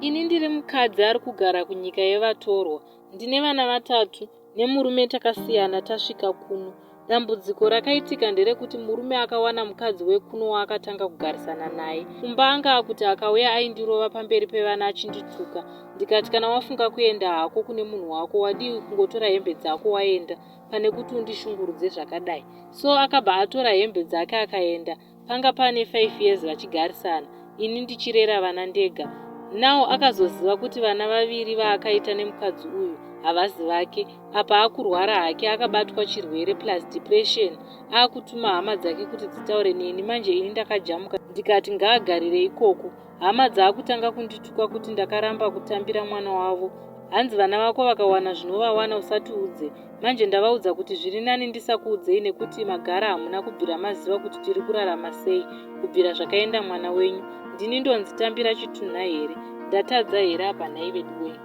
Ini ndiri mukadzi ari kugara kunyika yevatorwa. Ndine vana 3 nemurume takasiyana tasvika kuno. Dambudziko rakaitika nderekuti murume akawana mukadzi wekuno waakatanga kugarisana naye. Kumba anga kuti akauya aindirova pamberi pevana achindituka. Ndikati kana wafunga kuenda hako kune munhu wako wadiwi kungotora hembe dzako waenda pane kuti undishungurudze zvakadai. So akabva atora hembe dzake akaenda. Panga pane 5 years vachigarisana. Ini ndichirera vana ndega. Nawo akazoziva kuti vana 2 vaakaita nemukadzi uyu havasi vake. Apa akurwara hake akabatwa chirwere plus depression. Akutuma hama dzake kuti dzitaure neni. Manje ini ndakajamuka ndikati ngaagarire ikoko. Hama dzaakutanga kundituka kuti ndakaramba kutambira mwana wavo. Hanzi vana vako vakawana zvinovawana usatiudze. Manje ndavaudza kuti zviri nani ndisakuudzei nekuti magara hamuna kubvira maziva kuti tiri kurarama sei. Kubvira zvakaenda mwana wenyu. Ndini ndonzitambira chitunha here? Ndatadza here apa nhaive duwe?